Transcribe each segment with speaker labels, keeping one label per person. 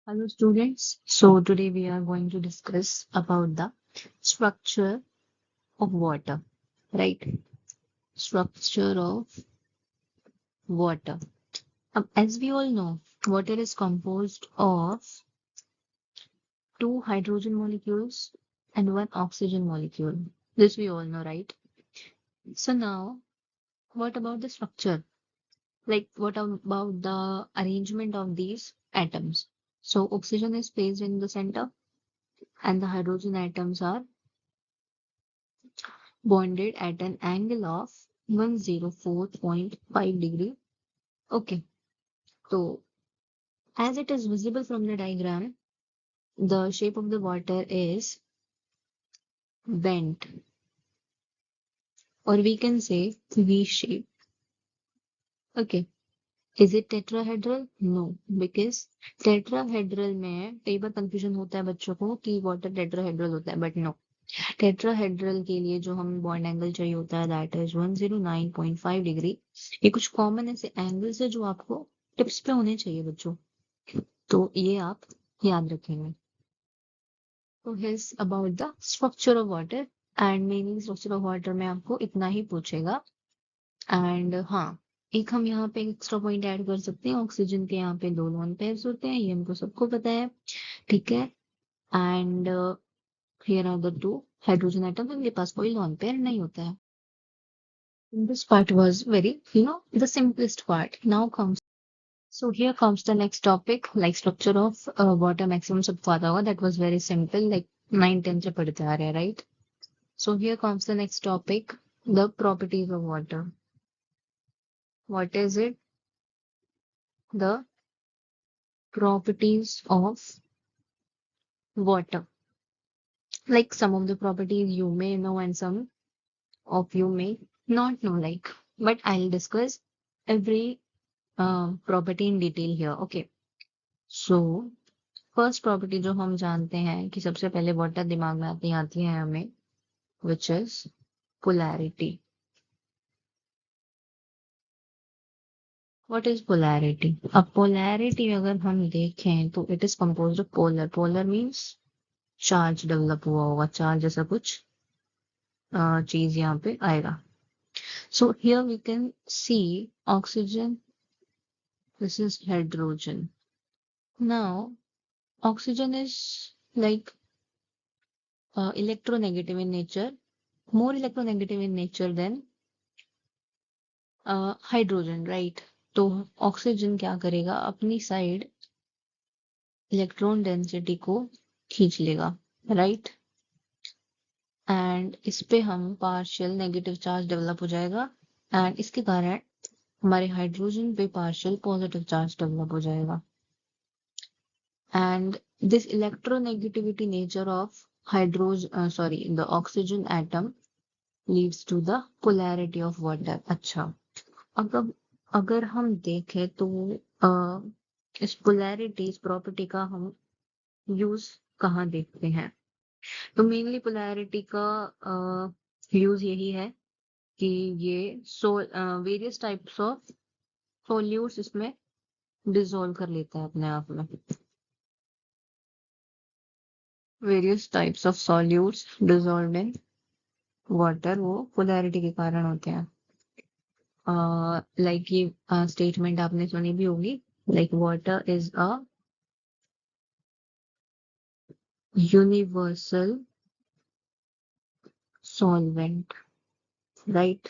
Speaker 1: Hello students. So today we are going to discuss about the structure of water, right? Structure of water. As we all know, water is composed of two hydrogen molecules and one oxygen molecule. This we all know, right? So now, what about the structure? Like what about the arrangement of these atoms? So oxygen is placed in the center and the hydrogen atoms are bonded at an angle of 104.5 degree. Okay, so as it is visible from the diagram, the shape of the water is bent, or we can say V shape. Okay, is it tetrahedral? No, because tetrahedral में कई बार confusion होता है बच्चों को कि water tetrahedral होता है, but no, tetrahedral के लिए जो हम बॉन्ड एंगल चाहिए होता है दैट इज 109.5 डिग्री। ये कुछ कॉमन ऐसे एंगल्स है जो आपको टिप्स पे होने चाहिए बच्चों, तो ये आप याद रखेंगे। तो his about the structure of water, and mainly structure of water में आपको इतना ही पूछेगा। एंड हाँ, एक हम यहाँ पे एक्स्ट्रा पॉइंट ऐड कर सकते हैं, ऑक्सीजन के यहाँ पे दो लोन पेयर्स होते हैं, ये हमको सबको पता है, ठीक है। And here are the two hydrogen atom, इनके पास कोई लोन पेयर नहीं होता है। This part was very, the simplest part. Now comes, so here comes the next topic, like structure of water maximum सब पता होगा, that was very simple, like 9 10 से पढ़ते आ रहे हैं, right? So here comes the next topic, the properties of water. What is it? The properties of water. Like some of the properties you may know and some of you may not know, like, but I'll discuss every property in detail here. Okay. So first property जो हम जानते हैं कि सबसे पहले water दिमाग में आती है हमें, which is polarity. What is polarity? अब पोलैरिटी अगर हम देखें तो it is composed of polar, polar means charge develop हुआ होगा, चार्ज जैसा कुछ चीज यहाँ पे आएगा। So here we can see oxygen, this is hydrogen. Now oxygen is like electronegative in nature, more electronegative in nature than hydrogen, right? तो oxygen क्या करेगा, अपनी साइड इलेक्ट्रॉन डेंसिटी को खींच लेगा, राइट? एंड इस पे हम पार्शियल नेगेटिव चार्ज डेवलप हो जाएगा, एंड इसके कारण हमारे हाइड्रोजन पे पार्शियल पॉजिटिव चार्ज डेवलप हो जाएगा। And this electronegativity nature of the oxygen atom leads to the polarity of water. अच्छा, अगर हम देखें तो इस पोलैरिटी, इस प्रॉपर्टी का हम यूज कहाँ देखते हैं? तो मेनली पोलैरिटी का यूज यही है कि ये वेरियस टाइप्स ऑफ सोल्यूट्स इसमें डिसॉल्व कर लेता है अपने आप में। Various types of solutes dissolve in water, वो पोलैरिटी के कारण होते हैं। लाइक ये स्टेटमेंट आपने सुनी भी होगी, like water is a universal solvent, right?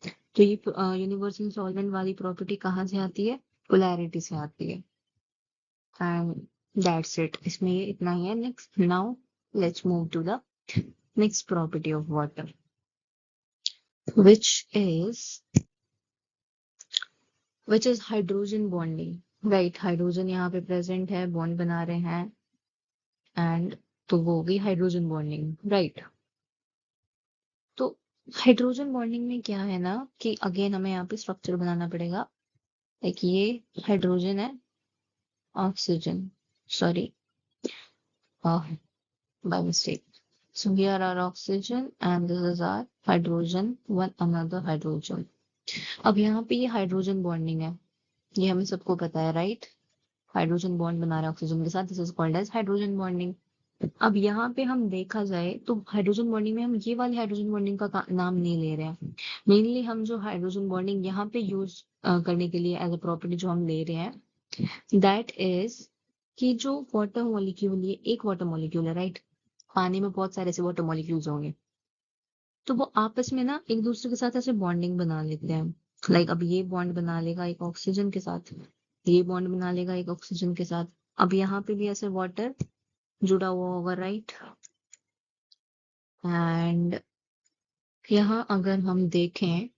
Speaker 1: तो ये यूनिवर्सल सॉल्वेंट वाली प्रॉपर्टी कहाँ से आती है? पोलैरिटी से आती है। एंड दैट्स इट, इसमें ये इतना ही है। Next, now let's move to the next property of water, which is hydrogen bonding, right? Hydrogen यहाँ पे प्रेजेंट है, बॉन्ड बना रहे हैं, एंड तो वो होगी हाइड्रोजन बॉन्डिंग, राइट? तो हाइड्रोजन बॉन्डिंग में क्या है ना कि अगेन हमें यहाँ पे स्ट्रक्चर बनाना पड़ेगा, लाइक ये हाइड्रोजन है, oxygen, sorry by mistake. So here are oxygen and this is our hydrogen, one another hydrogen. अब यहाँ पे ये हाइड्रोजन बॉन्डिंग है, ये हमें सबको पता है, राइट? हाइड्रोजन बॉन्ड बना रहा है ऑक्सीजन के साथ, this is called as hydrogen bonding. अब यहाँ पे हम देखा जाए तो हाइड्रोजन बॉन्डिंग में हम ये वाली हाइड्रोजन बॉन्डिंग का नाम नहीं ले रहे हैं। मेनली हम जो हाइड्रोजन बॉन्डिंग यहाँ पे यूज करने के लिए एज अ प्रॉपर्टी जो हम ले रहे हैं, दैट इज कि जो वाटर मॉलिक्यूल, ये एक वाटर मॉलिक्यूल है, राइट? पानी में बहुत सारे ऐसे वाटर मॉलिक्यूल्स होंगे, तो वो आपस में ना एक दूसरे के साथ ऐसे बॉन्डिंग बना लेते हैं। लाइक अब ये बॉन्ड बना लेगा एक ऑक्सीजन के साथ, ये बॉन्ड बना लेगा एक ऑक्सीजन के साथ। अब यहाँ पे भी ऐसे वाटर जुड़ा हुआ होगा, राइट? एंड यहाँ अगर हम देखें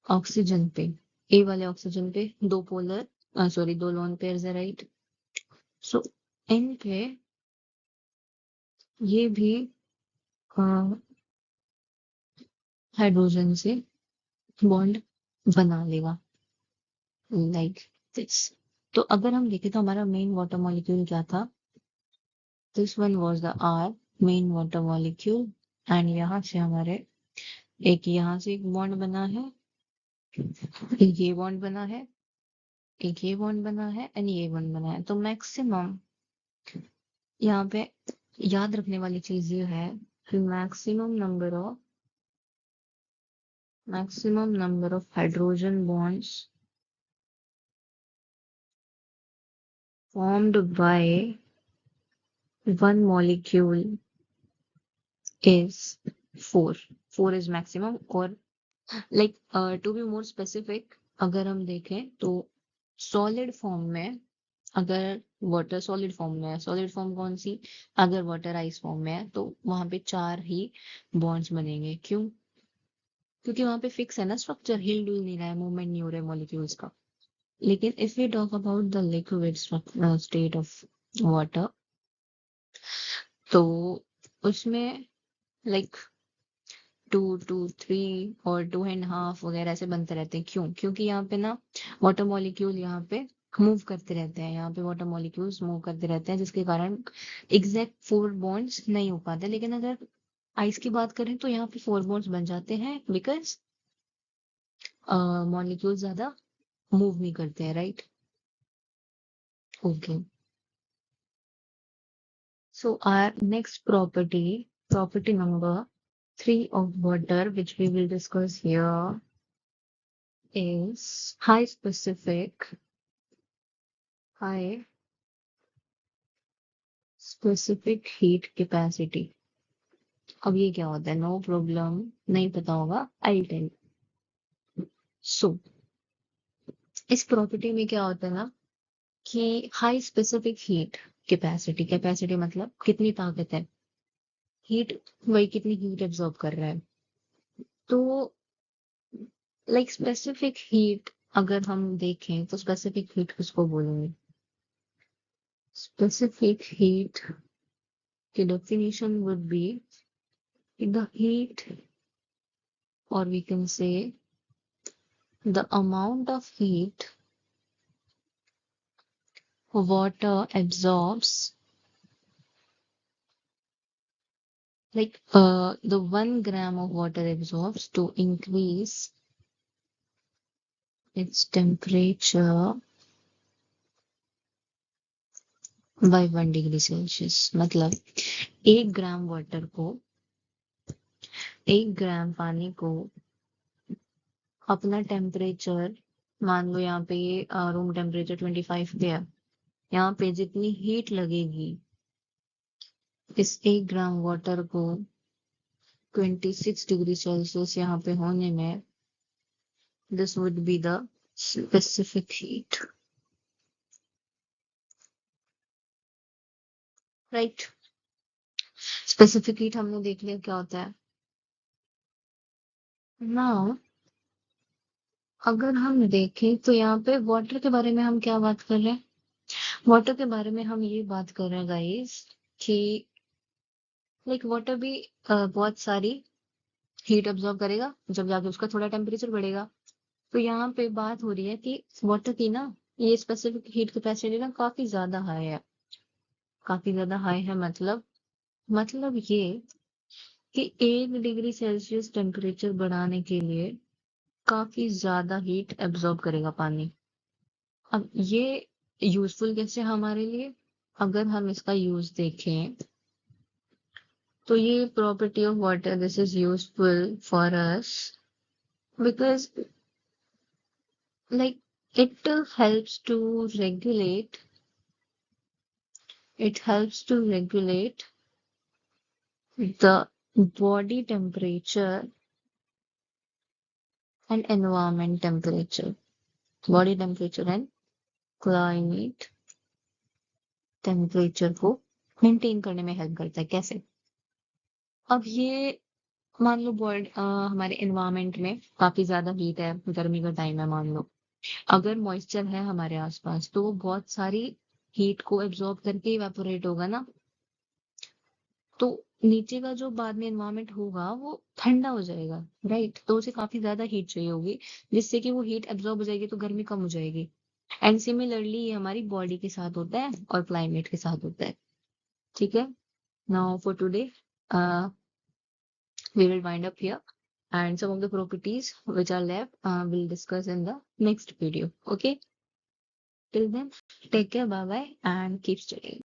Speaker 1: ऑक्सीजन पे, ए वाले ऑक्सीजन पे दो पोलर सॉरी दो लोन पेयर्स है, राइट? सो इन पे ये भी हाइड्रोजन से बॉन्ड बना लेगा, लाइक दिस। तो अगर हम देखें तो हमारा मेन वाटर मॉलिक्यूल क्या था? This one was the our main water molecule. And यहाँ से हमारे एक यहाँ से एक बॉन्ड बना है, एक ये बॉन्ड बना है, एक ये बॉन्ड बना है एंड ये बॉन्ड बना है। तो मैक्सिमम यहाँ पे याद रखने वाली चीज ये है कि maximum number of hydrogen bonds formed by one molecule is 4. 4 is maximum, और like to be more specific अगर हम देखें तो सॉलिड फॉर्म में, अगर वाटर सॉलिड फॉर्म में है, सॉलिड फॉर्म कौन सी? अगर वाटर आइस फॉर्म में है तो वहां पे 4 ही बॉन्ड्स बनेंगे। क्यों? क्योंकि वहां पे फिक्स है ना स्ट्रक्चर, हिल डुल नहीं रहा है, मूवमेंट नहीं हो रहा है मॉलिक्यूल्स का। लेकिन if we talk about the liquid state of water, तो उसमें लाइक 2 2 3 और 2.5 वगैरह ऐसे बनते रहते हैं। क्यों? क्योंकि यहाँ पे ना वाटर मॉलिक्यूल यहाँ पे मूव करते रहते हैं, यहाँ पे वाटर मॉलिक्यूल्स मूव करते रहते हैं, जिसके कारण एग्जैक्ट 4 बॉन्ड्स नहीं हो पाते। लेकिन अगर आइस की बात करें तो यहाँ पे 4 बॉन्ड्स बन जाते हैं, बिकॉज मॉलिक्यूल ज्यादा मूव नहीं करते हैं, right? Okay, so our next property number 3 of water, which we will discuss here, is high specific heat capacity. अब ये क्या होता है? नो प्रॉब्लम, नहीं पता होगा, आई टेल। सो इस प्रॉपर्टी में क्या होता है ना कि high specific heat capacity, capacity मतलब कितनी ताकत है, हीट वही कितनी हीट एब्जॉर्ब कर रहा है। तो लाइक स्पेसिफिक हीट अगर हम देखें तो स्पेसिफिक हीट किसको बोलेंगे? स्पेसिफिक हीट की definition would be the heat, or we can say the amount of heat water absorbs, like the 1 gram of water absorbs to increase its temperature by 1 degree Celsius। मतलब 1 gram water को, 1 ग्राम पानी को अपना temperature, मान लो यहाँ पे room temperature 25 पे है, यहाँ पे जितनी हीट लगेगी इस 1 ग्राम वाटर को 26 डिग्री सेल्सियस यहाँ पे होने में, this would be the specific heat, right? Specific heat हमने देख लिया क्या होता है। नाउ अगर हम देखें तो यहाँ पे वाटर के बारे में हम क्या बात कर रहे हैं? वाटर के बारे में हम ये बात कर रहे हैं गाइस कि लाइक वाटर भी बहुत सारी हीट अब्सॉर्ब करेगा जब जाके उसका थोड़ा टेम्परेचर बढ़ेगा। तो यहाँ पे बात हो रही है कि वाटर की ना ये स्पेसिफिक हीट कैपेसिटी ना काफी ज्यादा हाई है, काफी ज्यादा हाई है। मतलब ये कि 1 डिग्री सेल्सियस टेम्परेचर बढ़ाने के लिए काफी ज्यादा हीट एब्जॉर्ब करेगा पानी। अब ये यूजफुल कैसे हमारे लिए, अगर हम इसका यूज देखें तो ये property of water, this is useful for us because like it helps to regulate, it helps to regulate the body temperature and environment temperature, body temperature and climate temperature को मेंटेन करने में help करता है। कैसे? अब ये मान लो हमारे एनवायरमेंट में काफी ज्यादा हीट है, गर्मी का टाइम है मान लो, अगर मॉइस्चर है हमारे आसपास तो वो बहुत सारी हीट को एब्जॉर्ब करके इवेपोरेट होगा ना, तो नीचे का जो बाद में एनवायरमेंट होगा वो ठंडा हो जाएगा, राइट? तो उसे काफी ज्यादा हीट चाहिए होगी, जिससे कि वो हीट एब्जॉर्ब हो जाएगी तो गर्मी कम हो जाएगी। एंड सिमिलरली ये हमारी बॉडी के साथ होता है और क्लाइमेट के साथ होता है। ठीक है, now for today we will wind up here, and some of the properties which are left we'll discuss in the next video. Okay, till then, take care, bye bye, and keep studying.